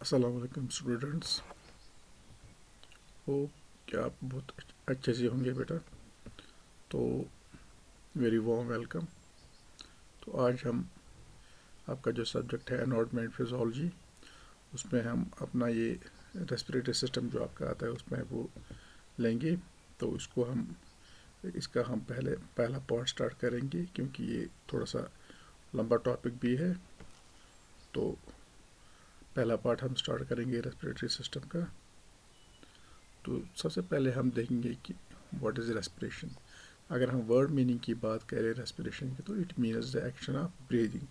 अस्सलाम वालेकुम स्टूडेंट्स। हो क्या आप बहुत अच्छे से होंगे बेटा। तो वेरी वार्म वेलकम। तो आज हम आपका जो सब्जेक्ट है एनवायरनमेंट फिजियोलॉजी, उसमें हम अपना ये रेस्पिरेटरी सिस्टम जो आपका आता है उसमें वो लेंगे। तो इसका हम पहला पार्ट स्टार्ट करेंगे, क्योंकि ये थोड़ा सा लंबा टॉपिक भी है। तो पहला पार्ट हम स्टार्ट करेंगे रेस्पिरेटरी सिस्टम का। तो सबसे पहले हम देखेंगे कि व्हाट इज़ रेस्पिरेशन। अगर हम वर्ड मीनिंग की बात करें रेस्पिरेशन की, तो it means the action of breathing,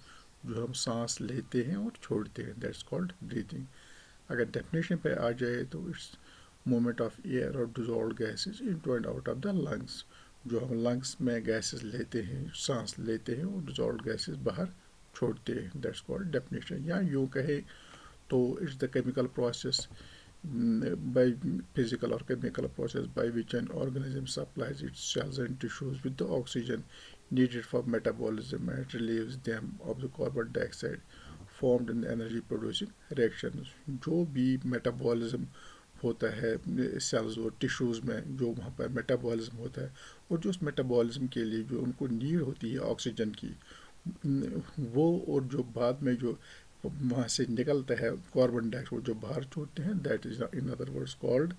जो हम सांस लेते हैं और छोड़ते हैं, दैट्स कॉल्ड ब्रीदिंग। अगर डेफिनेशन पे आ जाए तो इट्स मूवमेंट ऑफ एयर और dissolve gases into and out of the lungs. जो हम लंग्स में गैसेस लेते हैं, सांस लेते हैं और डिजॉल्व गैसेस बाहर छोड़ते हैं, दैट्स कॉल्ड डेफिनेशन। या यूँ कहे तो it's the chemical process by physical or chemical process by which an organism supplies its cells and tissues with the oxygen needed for metabolism and relieves them of the carbon dioxide formed in energy producing reactions। जो भी metabolism होता है sales और tissues में, जो वहाँ पर metabolism होता है और जो उस मेटाबॉलिज्म के लिए जो उनको नीड होती है ऑक्सीजन की, वो और जो बाद में जो वहाँ से निकलता है कार्बन डाइऑक्साइड जो बाहर छोड़ते हैं, that is in other words called,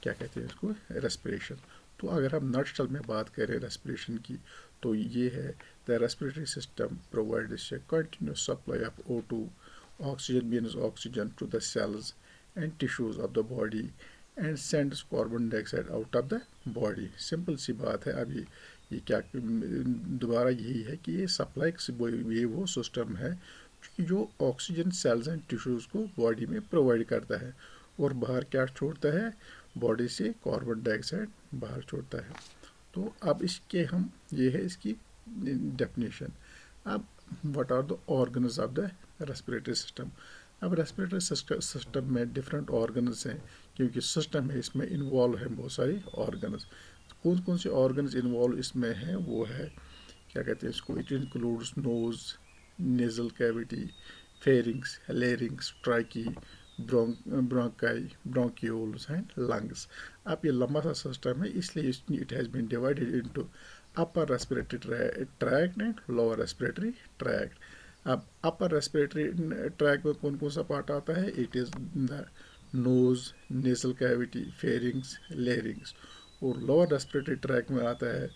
क्या कहते हैं इसको, रेस्पिरेशन। तो अगर हम नटशल में बात करें रेस्पिरेशन की, तो ये है the respiratory system provides a continuous supply of O2, oxygen means oxygen, to the cells and tissues of the body and sends carbon dioxide out of the body. Simple सी बात है। अभी ये क्या दोबारा यही है कि ये सप्लाई ये वो सिस्टम है कि जो ऑक्सीजन सेल्स एंड टिश्यूज़ को बॉडी में प्रोवाइड करता है और बाहर क्या छोड़ता है, बॉडी से कार्बन डाइऑक्साइड बाहर छोड़ता है। तो अब इसके हम ये है इसकी डेफिनेशन। अब what are the organs of the respiratory system. अब रेस्पिरेटरी सिस्टम में डिफरेंट ऑर्गन्स हैं, क्योंकि सिस्टम है इसमें इन्वॉल्व है बहुत सारी ऑर्गन्स। कौन कौन से ऑर्गन्स इन्वॉल्व इसमें हैं, वो है क्या कहते हैं इसको, it includes nose, nasal cavity, pharynx, larynx, trachea, bronchi, bronchioles and lungs. अब ये लंबा सा सिस्टम है, इसलिए it has been divided into upper respiratory tract and lower respiratory tract. अब अपर रेस्पिरेटरी ट्रैक में कौन कौन सा पार्ट आता है, it is the nose, nasal cavity, pharynx, larynx. और लोअर रेस्पिरेटरी ट्रैक में आता है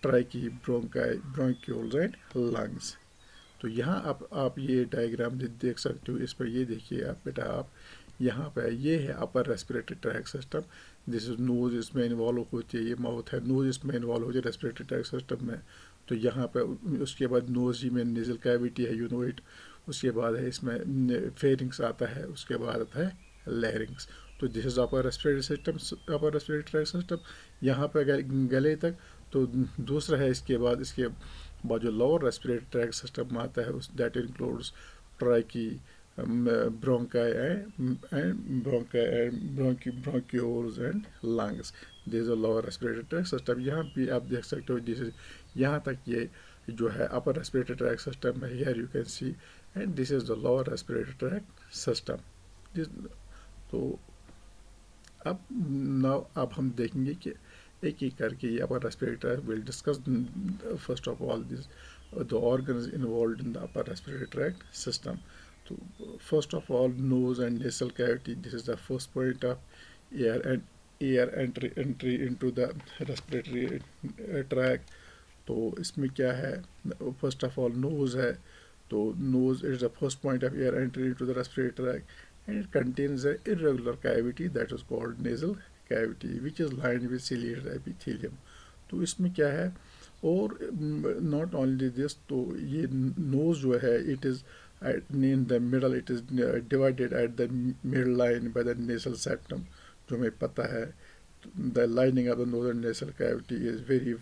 ट्राइकी, ब्रोंकाई, ब्रोंक्यूल्स एंड लंग्स। तो यहाँ आप ये डायग्राम देख सकते हो। इस पर ये देखिए आप बेटा, आप यहाँ पे ये है upper respiratory tract system. This is nose, इसमें इन्वॉल्व होती है, ये माउथ है, नोज इसमें इन्वॉल्व होती है रेस्पिरेटरी ट्रैक सिस्टम में। तो यहाँ पे उसके बाद नोज ही में नेजल कैविटी है, यू नो इट। उसके बाद है इसमें फेरिंग्स आता है, उसके बाद आता है लैरिंग्स। तो this is upper respiratory system, upper respiratory tract system यहाँ पे गले तक। तो दूसरा है इसके बाद जो लोअर रेस्पिरेटरी ट्रैक सिस्टम आता है उस that includes trachea, bronchi and bronchioles and lungs. This is lower respiratory tract system. यहाँ भी आप देख सकते हो, दिस इज यहाँ तक ये जो है अपर रेस्पिरेटरी ट्रैक सिस्टम है, here you can see, and this is the lower respiratory tract system. तो अब हम देखेंगे कि एक एक करके ये upper respiratory will discuss first of all this the organs involved in the upper respiratory tract system. So first of all, nose and nasal cavity. This is the first point of air entry into the respiratory tract. तो इसमें क्या है, first of all knows है। तो nose is the first point of air entry into the respiratory tract, and it contains an irregular cavity that is called nasal cavity, which is lined with ciliary epithelium. तो इसमें क्या है, और not only this, तो ये nose जो है it is in the middle, it is divided at the midline by the nasal septum, जो हमें पता है। The lining of the nose and nasal cavity is very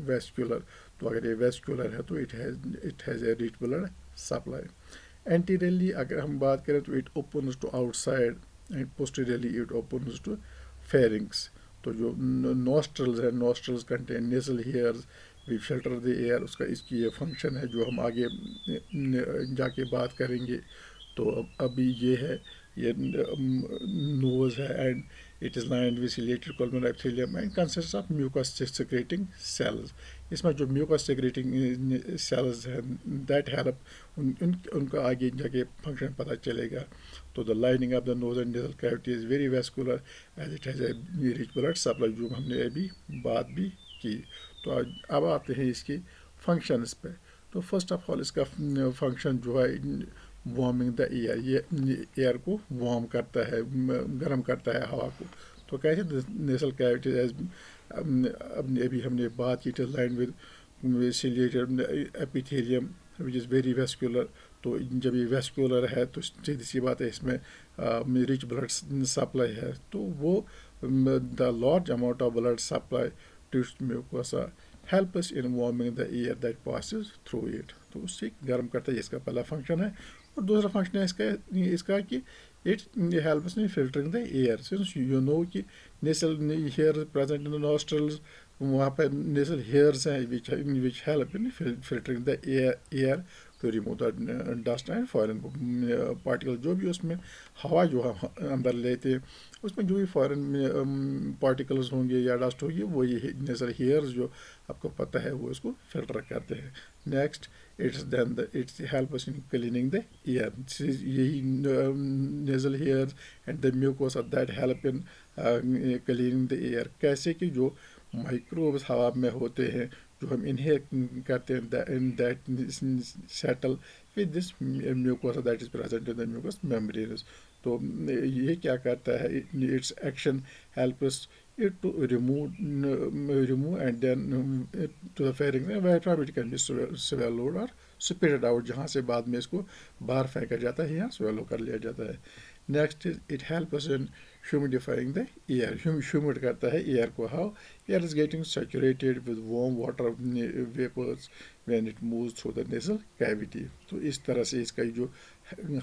vascular. तो अगर ये वेस्कुलर है तो it has a rich blood supply. Anteriorly अगर हम बात करें तो it opens to outside and posteriorly it opens to pharynx. तो जो नोस्ट्रल्स है, nostrils contain nasal hairs, we filter the air, उसका इसकी ये फंक्शन है जो हम आगे जाके बात करेंगे। तो अभी ये है ये नोज है and it is lined with ciliated columnar epithelium and consist of mucus secreting cells. इसमें जो म्यूकस सेक्रेटिंग सेल्स हैं दैट हेल्प उनका आगे जाके फंक्शन पता चलेगा। तो the lining of the nose and nasal cavity is very vascular as it has a rich blood supply, जो हमने अभी बात भी की। तो अब आते हैं इसकी फंक्शंस पे। तो फर्स्ट ऑफ ऑल इसका फंक्शन जो है वार्मिंग द एयर, ये एयर को वार्म करता है, गर्म करता है हवा को। तो कैसे नेसल कैविटीज एज अभी हमने बात की थी line with chelated epithelium which is very vascular. तो जब ये वेस्कुलर है तो सीधी सी बात है इसमें रिच ब्लड सप्लाई है, तो वो the large amount of blood supply to mucosa help us in warming the air that passes through it. तो उससे गर्म करता है, इसका पहला फंक्शन है। और दूसरा फंक्शन है इसका कि it helps in filtering the air, since you know कि nasal hair present in the nostrils, वहाँ पर नेसल हेयर्स हैं which help in filtering the air to remove the dust and foreign particle. जो भी उसमें हवा जो हम अंदर लेते हैं उसमें जो भी फॉरेन पार्टिकल्स होंगे या डस्ट होगी वो ये नेसल हेयर्स जो आपको पता है वो इसको फिल्टर करते हैं। Next its help us in cleaning the air, यही nasal hairs and the mucosa that help in cleaning the air. कैसे कि जो माइक्रोब्स हवा में होते हैं जो हम इनहेल करते हैं that settle with this mucosa that is present in the mucus membranes. तो ये क्या करता है, it's action helps it to remove and then to the pharynx where from it can be swallowed or spitted out, जहाँ से बाद में इसको बाहर फेंका जाता है या swallow कर लिया जाता है। Next is it help us in humidifying the air, humid करता है एयर को। How air is getting saturated with warm water vapours when it moves through the nasal cavity. तो इस तरह से इसका जो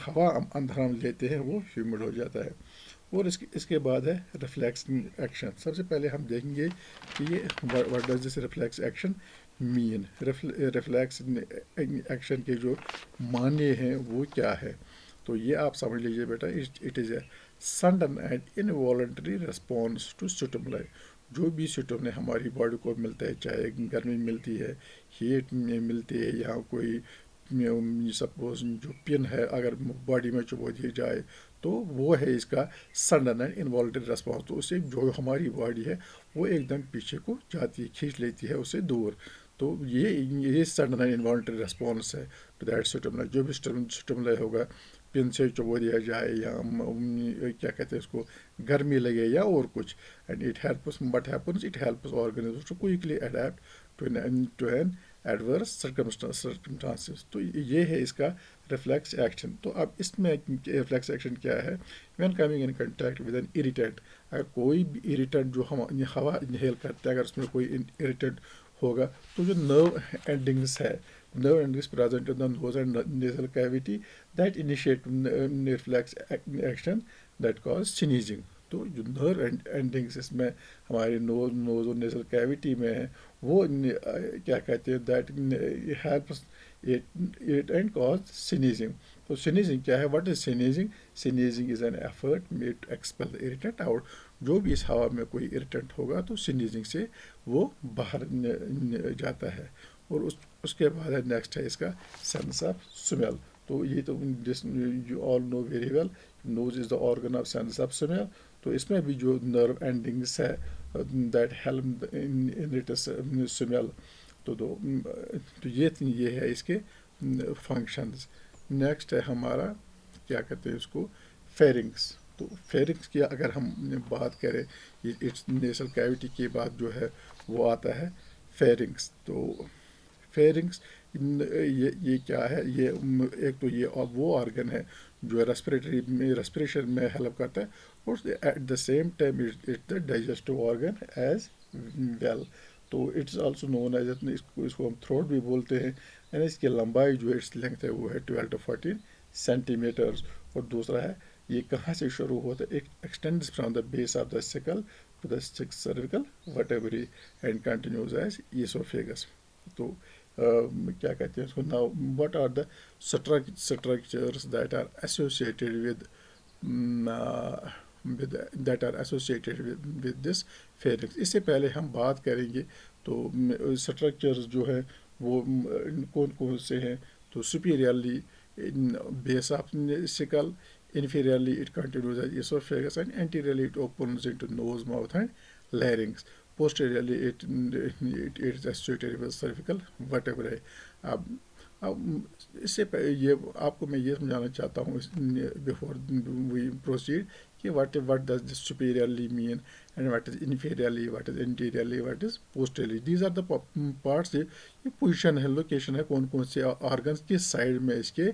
हवा अंदर हम लेते हैं वो ह्यूमिड हो जाता है। और इसके बाद है रिफ्लेक्स एक्शन। सबसे पहले हम देखेंगे कि ये what does this reflex action mean. Reflex action के जो माने हैं वो क्या है, तो ये आप समझ लीजिए बेटा, it is a sudden and involuntary response to stimuli. जो भी स्टिमुलाई हमारी बॉडी को मिलता है, चाहे गर्मी मिलती है, हीट में मिलती है, या कोई सपोज जो पिन है अगर बॉडी में चुभो दी जाए तो वो है इसका सडन एंड इनवॉल्टरी रिस्पॉन्स। तो उससे जो हमारी बॉडी है वो एकदम पीछे को जाती है, खींच लेती है उससे दूर। तो ये सडन एंड इनवॉल्टरी रिस्पॉन्स है टू दैट स्टिमुलाई। जो भी स्टिमुलाई होगा, पिन से चुभो दिया जाए या क्या कहते हैं उसको, गर्मी लगे या और कुछ, and it helps what happens, it helps organism to quickly adapt to an adverse circumstances. तो ये है इसका रिफ्लेक्स एक्शन। तो अब इसमें रिफ्लेक्स एक्शन क्या है, when coming in contact with an irritant, अगर कोई भी इरिटेंट जो हम हवा इनहेल करते हैं अगर उसमें कोई इरिटेंट होगा, तो जो नर्व एंडिंग्स है, nerve endings present in the nose and nasal cavity that initiate reflex action that cause sneezing। तो जो नर्व एंडिंग्स इसमें हमारे नोज और नेजल कैविटी में है वो क्या कहते हैं, that helps it and cause sneezing. तो स्नीजिंग क्या है, what is sneezing? Sneezing is an effort made to expel the irritant out. जो भी इस हवा में कोई इरिटेंट होगा तो स्नीजिंग से वो बाहर जाता है। और उसके बाद है नेक्स्ट है इसका सेंस ऑफ स्मेल। तो ये तो you all know very well, nose is the organ of sense of smell. तो इसमें भी जो नर्व एंडिंग्स है that help in it smell. तो ये है इसके फंक्शंस। नेक्स्ट है हमारा क्या कहते हैं उसको, फेरिंग्स। तो फेरिंग्स की अगर हम बात करें, इट्स नेसल कैविटी के बाद जो है वो आता है फेरिंग्स। तो फेरिंग्स ये क्या है, ये एक तो ये वो ऑर्गन है जो रेस्पिरेशन में हेल्प करता है, और at the same time it's the digestive organ as well. तो इट्स आल्सो नोन एज, इसको हम थ्रोट भी बोलते हैं, यानी इसकी लंबाई जो इट्स लेंथ है वो है 12 to 14 सेंटीमीटर्स। और दूसरा है ये कहाँ से शुरू होता है, it extends from the base of the skull to the cervical vertebrae and continues as oesophagus. तो क्या कहते हैं उसको, now what are the structures that are associated with that are associated with this pharynx. इससे पहले हम बात करेंगे तो स्ट्रक्चर्स जो है वो कौन कौन से हैं। तो superiorly base of sickle, inferiorly it continues as esophagus, and anteriorly it opens into nose, mouth and larynx. Posteriorly it is associated with cervical vertebrae. अब इससे ये आपको मैं ये समझाना चाहता हूँ बिफोर वी प्रोसीड कि what does this superiorly mean and what is inferiorly, what is anteriorly, what is posteriorly. These are the parts. ये पोजीशन है, लोकेशन है, कौन कौन से ऑर्गन्स किस साइड में इसके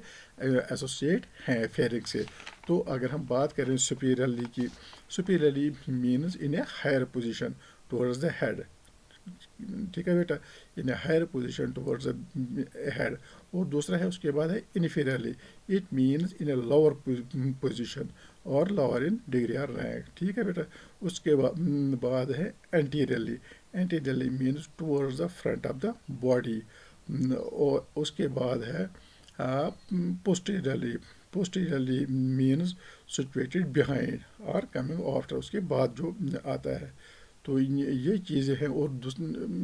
एसोसिएट हैं फेरिंग से। तो अगर हम बात करें सुपीरियरली की, superiorly means in a higher position towards the head, ठीक है बेटा, in a higher position towards the head. और दूसरा है उसके बाद है inferiorly, it means in a lower position और लोअर इन डिग्री और रैंक, ठीक है बेटा। उसके बाद है anteriorly, anteriorly means towards the front of the body. और उसके बाद है posteriorly, posteriorly means situated behind और कमिंग आफ्टर, उसके बाद जो आता है। तो ये चीज़ें हैं। और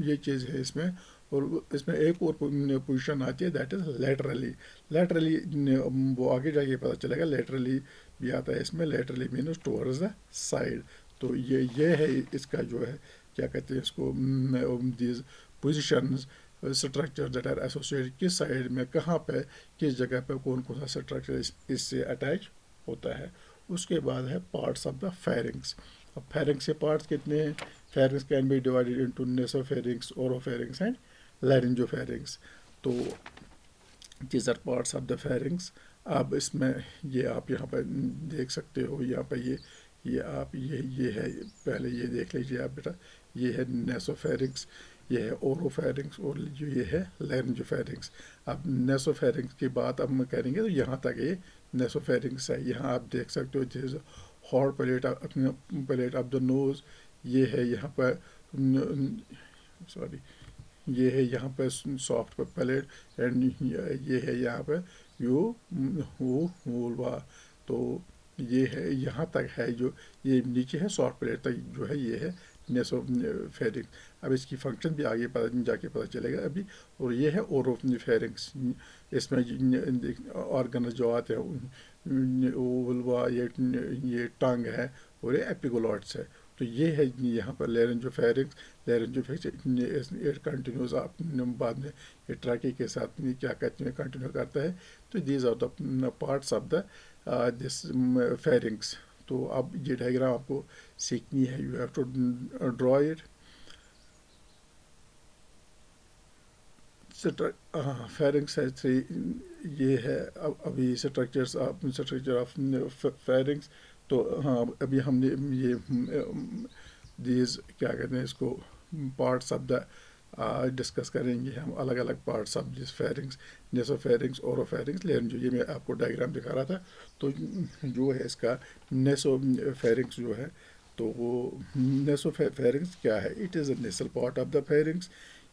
ये चीज़ है इसमें, और इसमें एक और पोजीशन आती है दैट इज़ लेटरली। लेटरली वो आगे जाके पता चलेगा, लेटरली भी आता है इसमें। Laterally means towards the side. तो ये है इसका जो है क्या कहते हैं इसको, these positions structure that are associated, किस साइड में कहाँ पे किस जगह पे कौन कौन सा स्ट्रक्चर इससे अटैच होता है। उसके बाद है पार्ट्स ऑफ द फेरिंग्स। अब फेरिंग्स के पार्ट्स कितने हैं। Pharynx can be divided into nasopharynx, oropharynx and laryngopharynx. तो these are parts of the pharynx. अब इसमें ये आप यहाँ पर देख सकते हो, यहाँ पर ये आप ये है, पहले ये देख लीजिए आप बेटा, ये है नेसोफेरिंग्स, ये है ओरोफेरिंग्स और जो ये है लैरिंजोफेरिंग्स। अब नेसोफेरिंग्स की बात अब हम करेंगे तो यहाँ तक ये नेसोफेरिंग्स है। यहाँ आप देख सकते हो this hot plate of the knows, ये है यहाँ पर, सॉरी, ये है यहाँ पर सॉफ्ट पैलेट, एंड ये है यहाँ पर वुल्वा। तो ये है यहाँ तक है, जो ये नीचे है सॉफ्ट प्लेट तक जो है ये है नेसोफेरिंग्स। अब इसकी फंक्शन भी आगे जाके पता चलेगा अभी। और ये है ओरोफेरिंग्स, इसमें ऑर्गन जो आते हैं वुल्वा, ये टंग है और ये एपिगोलॉट्स है। तो ये है यहाँ पर लैरिंजोफेरिंग्स। लैरिंजोफेरिंग्स इट कंटिन्यूस बाद में ये ट्रैकी के साथ क्या कहते हैं कंटिन्यू करता है। तो these are the parts of the this pharynx. तो अब ये डायग्राम आपको सीखनी है, you have to draw it. Pharynx है थ्री, ये है अभी स्ट्रक्चर ऑफ फेरिंग्स। तो हाँ, अभी हमने ये दीज क्या कहते हैं इसको पार्ट्स ऑफ द डिस्कस करेंगे हम, अलग अलग parts of this pharynx, nasopharynx, oropharynx, laryngo. ये मैं आपको डायग्राम दिखा रहा था। तो जो है इसका नेसोफेरिंग्स जो है, तो वो नेसोफेरिंग्स क्या है, it is a nasal part of the pharynx.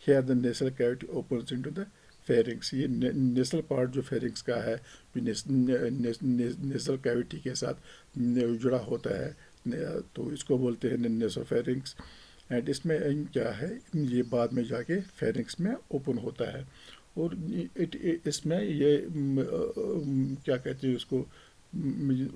Here the nasal cavity opens into the pharynx. ये नेसल पार्ट जो फेरिंग्स का है, जो नेसल कैविटी के साथ जुड़ा होता है, तो इसको बोलते हैं नेसोफेरिंग्स। एंड इसमें क्या है, ये बाद में जाके फेरिंग्स में ओपन होता है। और इसमें ये क्या कहते हैं उसको,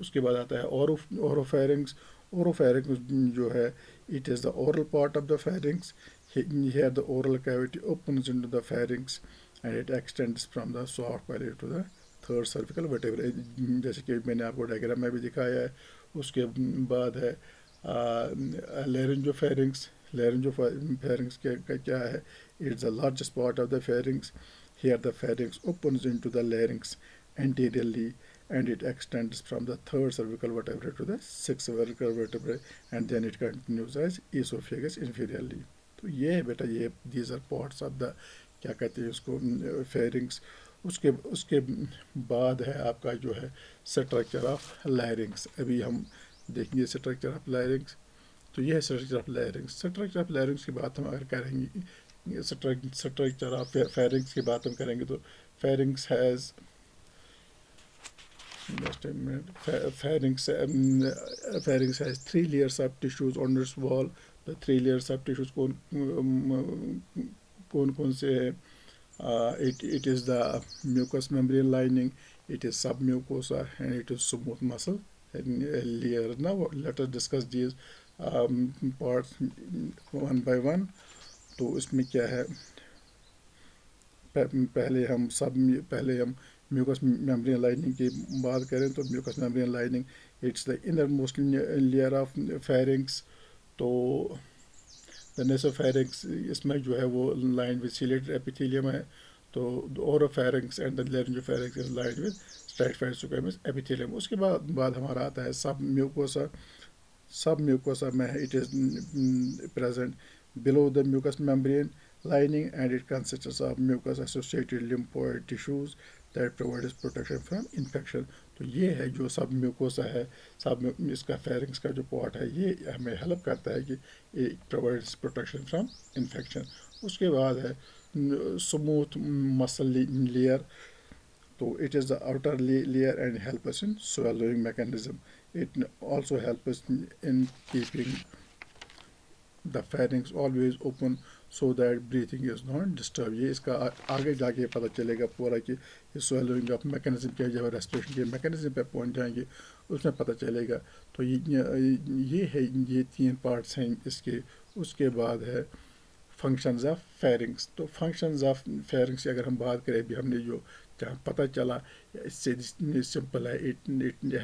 उसके बाद आता है ओरोफेरिंग्स। ओरोफेरिंग्स जो है, it is the oral part of the pharynx. Here the oral cavity opens into the pharynx and it extends from the soft palate to the third cervical vertebrae, जैसे कि मैंने आपको डायग्राम में भी दिखाया है। उसके बाद है लैरिंजोफेरिंग्स। लैरिंजोफेरिंग्स का क्या है, it's the largest part of the pharynx. Here the pharynx opens into the larynx anteriorly and it extends from the third cervical vertebrae to the sixth cervical vertebrae and then it continues as esophagus inferiorly. तो ये है बेटा, ये these are parts of the क्या कहते हैं उसको pharynx. उसके बाद है आपका जो है स्ट्रक्चर ऑफ लैरिंग्स। अभी हम देखेंगे स्ट्रक्चर ऑफ लैरिंग्स। तो ये है स्ट्रक्चर ऑफ लैरिंग्स। स्ट्रक्चर ऑफ लैरिंग्स की बात हम अगर करेंगे, स्ट्रक्चर ऑफ फेरिंग्स की बात हम करेंगे, तो pharynx has just a minute. Pharynx has 3 layers of tissues on its wall. The 3 layers of tissues कौन से है? It is the mucous membrane lining, it is submucosa, and it is smooth muscle layer. Now let us discuss these parts one by one. तो इसमें क्या है? पहले हम mucus membrane lining की बात करें तो mucus membrane lining it's the inner most layer of pharynx. तो द नेसोफेरिंग्स इसमें जो है वो लाइन विद सिलेटेड एपिथेलियम है. तो oropharynx and the laryngopharynx is line with stratified squamous epithelium. उसके बाद हमारा आता है सब म्यूकोसा में it is present below the mucous membrane lining, and it consists of mucus associated lymphoid tissues that provides protection from infection. तो ये है जो सब म्यूकोसा है. इसका फेरिंग्स का जो पार्ट है ये हमें हेल्प करता है कि it provides protection from infection. उसके बाद है स्मूथ मसल लेयर. तो it is the outer layer and help us in swallowing mechanism. It also helps us in keeping the pharynx always open so that breathing is not disturbed. ये इसका आगे जाके पता चलेगा पूरा कि ये swallowing of mechanism क्या है. जब रेस्पिरेशन के मैकेनिज्म पे पहुंच जाएंगे उसमें पता चलेगा. तो ये है, ये 3 पार्ट्स हैं इसके. उसके बाद है फंक्शंस ऑफ फेरिंग्स. तो फंक्शंस ऑफ फेरिंग्स की अगर हम बात करें, अभी हमने जो जहाँ पता चला इससे सिंपल है. It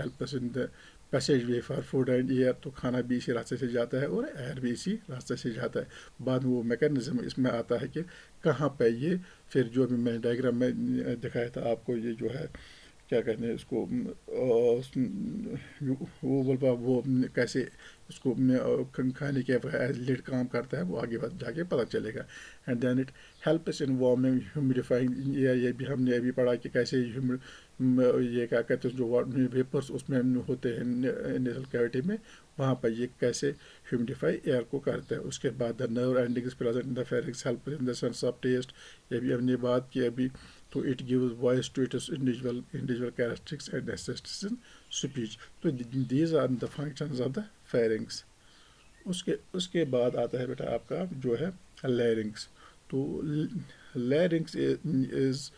help us in the passage way for food and air. तो खाना भी इसी रास्ते से जाता है और एयर भी इसी रास्ते से जाता है. बाद में वो मैकेनिज्म इसमें आता है कि कहाँ पे ये फिर जो भी मैंने डायग्राम में दिखाया था आपको, ये जो है क्या कहते हैं इसको, वो कैसे उसको खाने के लिड काम करता है वो आगे जाके पता चलेगा. And then it helps in warming humidifying. ये भी हमने अभी पढ़ा कि कैसे ये क्या कहते हैं जो वेपर्स उसमें होते हैं नेजल कैविटी में, वहाँ पर ये कैसे ह्यूमिडिफाई एयर को करते हैं. उसके बाद the nerve endings present in the pharynx help in the sense of taste. ये भी हमने बात की अभी. तो it gives voice to its individual characteristics and acoustics in speech. तो these are the functions of the pharynx. उसके बाद आता है बेटा आपका जो है लैरिंग्स. तो लैरिंग्स is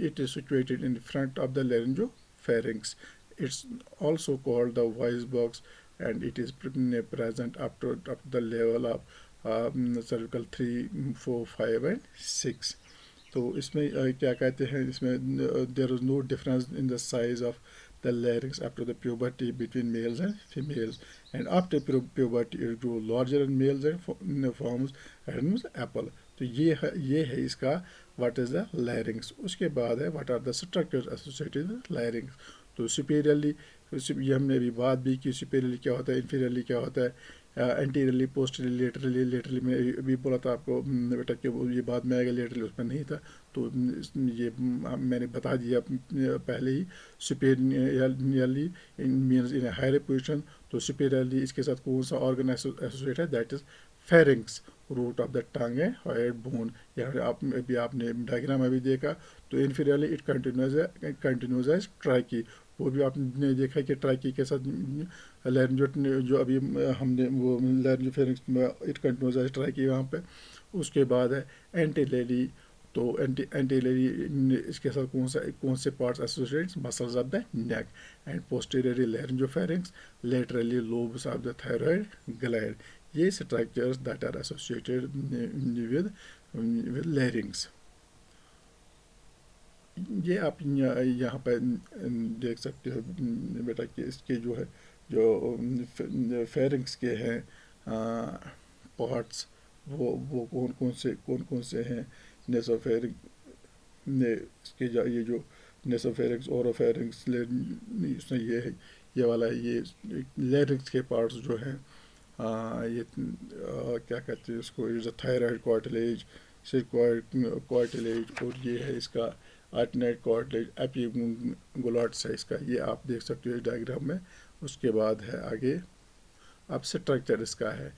it is situated in front of the laryngopharynx. It's also called the voice box, and it is present up to the level of cervical 3, 4, 5 and 6. तो इसमें क्या कहते हैं, इसमें there is no difference in the size of the larynx up to the puberty between males and females, and after puberty it grows larger in males and forms an apple. तो ये है इसका what is the larynx. उसके बाद है what are the structures associated with larynx. तो superiorly ये हमने अभी बात भी की, superiorly क्या होता है, inferiorly क्या होता है, एंटीरियरली, पोस्टीरियरली, लेटरली में अभी बोला था आपको बेटा कि ये बाद में आएगा, लेटरली उसमें नहीं था. तो ये मैंने बता दिया पहले ही. Superiorly means in higher position. तो सुपेरियरली इसके साथ कौन सा ऑर्गन एसोसिएट है, that is pharynx, root of the tongue है हायर बोन. यहाँ अभी आपने डायग्राम में भी देखा. तो इन्फीरियरली इट कंटिन्यूज एज ट्राइकी. वो भी आपने देखा कि ट्राइकी के साथ जो अभी हमने वो लैरिंजोफेरिंक्स में इट कंटिन्यूज एज ट्राइकी वहाँ पे. उसके बाद है एंटीलेरी. तो एंटीलेरी इसके साथ कौन से parts associated, muscles of the neck. And posteriorly laryngopharynx, laterally lobes of the thyroid gland. ये structures that are associated with larynx. ये आप यहाँ पर देख सकते हो बेटा कि इसके जो है जो फेरिंग्स के हैं पार्ट्स वो कौन से हैं. नेसोफेरिंग ने इसके ये जो नेसोफेरिंग्स, ओरोफेरिंग्स, इसमें ये है, ये वाला ये लैरिंग्स के पार्ट्स जो हैं ये क्या कहते हैं इसको, इज थायराइड कार्टिलेज, कार्टिलेज, और ये है इसका आर्टिनेट कार्टिलेज, एपिग्लोट्स है इसका. ये आप देख सकते हो इस डायग्राम में. उसके बाद है आगे अब स्ट्रक्चर इसका है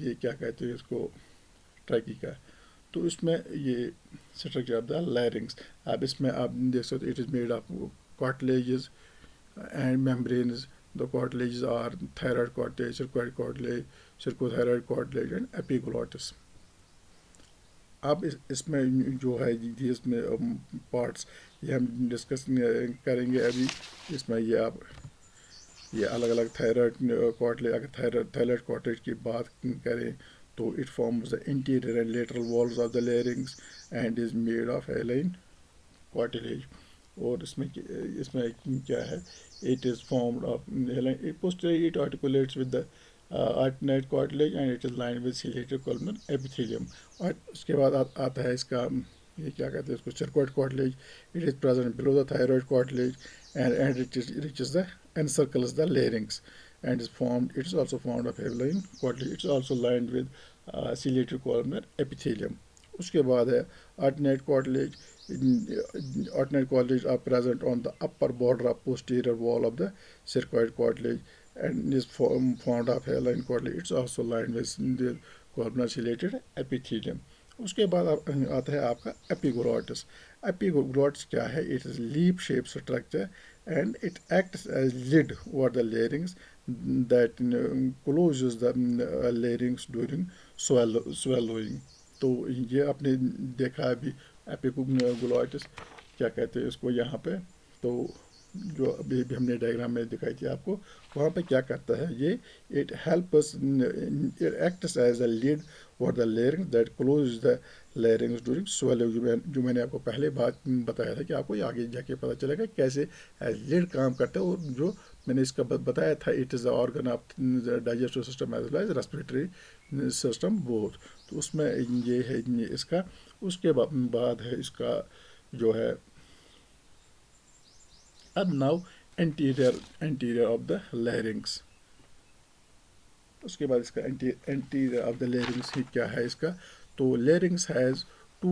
ये क्या कहते हैं इसको, ट्रैकी का. तो इसमें ये स्ट्रक्चर ऑफ द लैरिंग्स. अब इसमें आप देख सकते हो it is made of cartilages and membranes. The cartilages are thyroid cartilage, circoid cartilage, circothyroid cartilage and epiglottis. अब इसमें जो है ये इसमें पार्ट्स ये हम डिस्कस करेंगे अभी। इसमें ये अलग अलग थायराइड कार्टिलेज, अगर थायराइड कार्टिलेज की बात करें तो it forms the anterior and lateral walls of the larynx and is made of hyaline cartilage. और इसमें क्या है, it is formed of posteriorly it articulates with the arytenoid cartilage and it is lined with ciliated columnar epithelium. और उसके बाद आता है इसका ये क्या कहते हैं इसको, cricoid cartilage. It is present below the thyroid cartilage and it reaches the encircles the larynx and it is also formed of hairline cartilage. It is also lined with ciliated columnar epithelium. उसके बाद है alternate cartilage. Alternate cartilage are present on the upper border of posterior wall of the circoid cartilage and is formed of hairline cartilage. It's also lined with the columnar ciliated epithelium. उसके बाद आता है आपका epiglottis. Epiglottis क्या है, it is leaf shape structure and it acts as lid over the larynx that closes the larynx during swallowing। तो ये आपने देखा अभी एपिग्लोटिस क्या कहते हैं इसको यहाँ पे। तो जो अभी भी हमने डायग्राम में दिखाई थी आपको, वहाँ पे क्या करता है ये, it helps it acts as a lid और the larynx that close the larynx during swallowing। जो मैंने आपको पहले बात बताया था कि आपको आगे जाके पता चलेगा कैसे एज लिड काम करता है। और जो मैंने इसका बताया था, it is the organ of digestive system as well as respiratory system both. तो उसमें ये है इसका। उसके बाद है इसका जो है अब now anterior of the larynx. उसके बाद इसका एंटीरियर ऑफ द लैरिंग्स ही क्या है इसका। तो larynx has two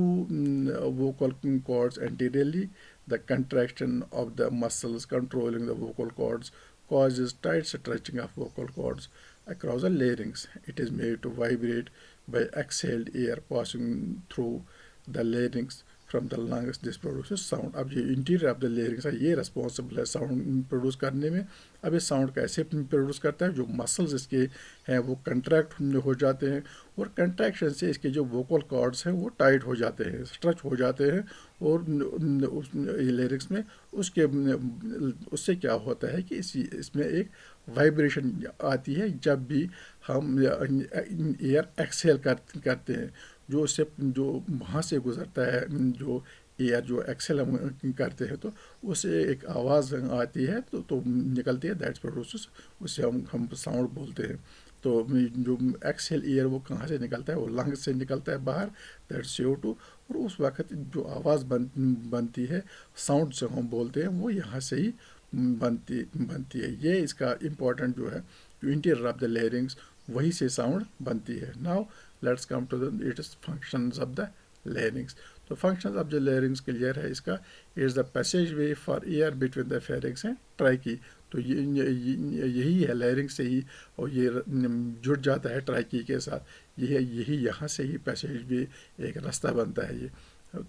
vocal cords anteriorly. The contraction of the muscles controlling the vocal cords causes tight stretching of vocal cords across the larynx. It is made to vibrate by exhaled air passing through the larynx from the lungs. This produces sound. अब ये interior of the larynx है, ये responsible है sound produce करने में। अब ये sound कैसे प्रोड्यूस करता है, जो मसल्स इसके हैं वो कंट्रैक्ट हो जाते हैं और कंट्रैक्शन से इसके जो वोकल कॉर्ड्स हैं वो टाइट हो जाते हैं, स्ट्रेच हो जाते हैं। और लिरिक्स में उससे क्या होता है कि इसमें एक वाइब्रेशन आती है जब भी हम एयर एक्सहेल करते हैं। जो उससे जो वहाँ से गुजरता है, जो एयर जो एक्सेल हम करते हैं तो उससे एक आवाज़ आती है तो निकलती है, दैट्स प्रोड्यूसेस, उससे हम साउंड बोलते हैं। तो जो एक्सेल एयर वो कहाँ से निकलता है, वो लंग से निकलता है बाहर, दैट्स CO2। और उस वक्त जो आवाज़ बनती है, साउंड से हम बोलते हैं, वो यहाँ से ही बनती है। ये इसका इम्पोर्टेंट जो है, जो इंटीरियर ऑफ द लेरिंग्स, वही से साउंड बनती है। Now let's come to the it is functions of the larynx. तो functions of the larynx clear है इसका। It is the passage way for air between the pharynx and trachea. तो यही है लेरिंग्स से ही, और ये जुड़ जाता है ट्राइकी के साथ। यही यहाँ से ही पैसेज वे एक रास्ता बनता है ये।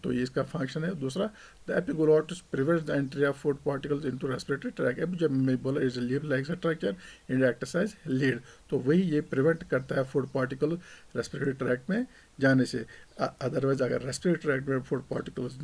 तो ये इसका फंक्शन है। दूसरा, the epiglottis prevents the entry of food particles into respiratory tract. अब जब मैं बोला is leave like structure in exercise lead, तो वही ये प्रिवेंट करता है फूड पार्टिकल रेस्पिरेटरी ट्रैक में जाने से। अदरवाइज अगर रेस्पिरेटरी ट्रैक में फूड पार्टिकल्स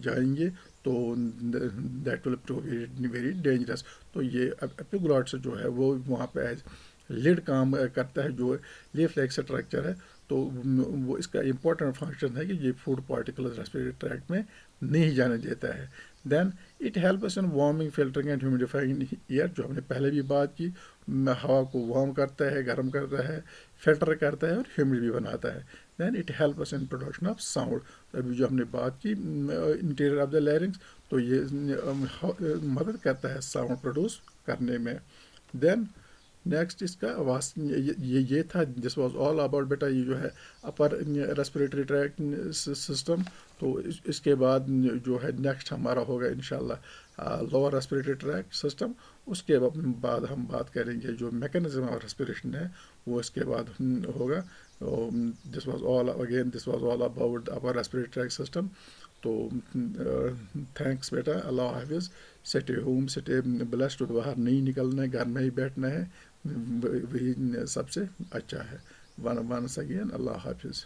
जाएंगे तो that will prove very dangerous. तो ये एपिग्लोटिस जो है वो वहाँ पे एज लीड काम करता है, जो लीफ लाइक स्ट्रक्चर है। तो वो इसका इम्पोर्टेंट फंक्शन है कि ये फूड पार्टिकल्स रेस्पिरेटरी ट्रैक्ट में नहीं जाने देता है। Then it helps in warming, filtering and humidifying air, जो हमने पहले भी बात की, हवा को वार्म करता है, गर्म करता है, फिल्टर करता है और ह्यूमिड भी बनाता है। Then it helps in production of sound. अभी जो हमने बात की इंटीरियर ऑफ द लैरिंग्स, तो ये मदद करता है साउंड प्रोड्यूस करने में। देन नेक्स्ट इसका ये था, दिस वाज ऑल अबाउट बेटा ये जो है अपर रेस्पिरेटरी ट्रैक सिस्टम। तो इसके बाद जो है नेक्स्ट हमारा होगा इंशाल्लाह लोअर रेस्पिरेटरी ट्रैक सिस्टम। उसके बाद हम बात करेंगे जो मैकेनिज्म ऑफ रेस्पिरेशन है, वो इसके बाद होगा। This was all about upper respiratory tract system. तो थैंक्स बेटा, अल्लाह हाफिज़, स्टे होम, स्टे ब्लेस्ड, बाहर नहीं निकलना है, घर में ही बैठना है, वही सबसे अच्छा है। वंस अगेन, अल्लाह हाफिज़।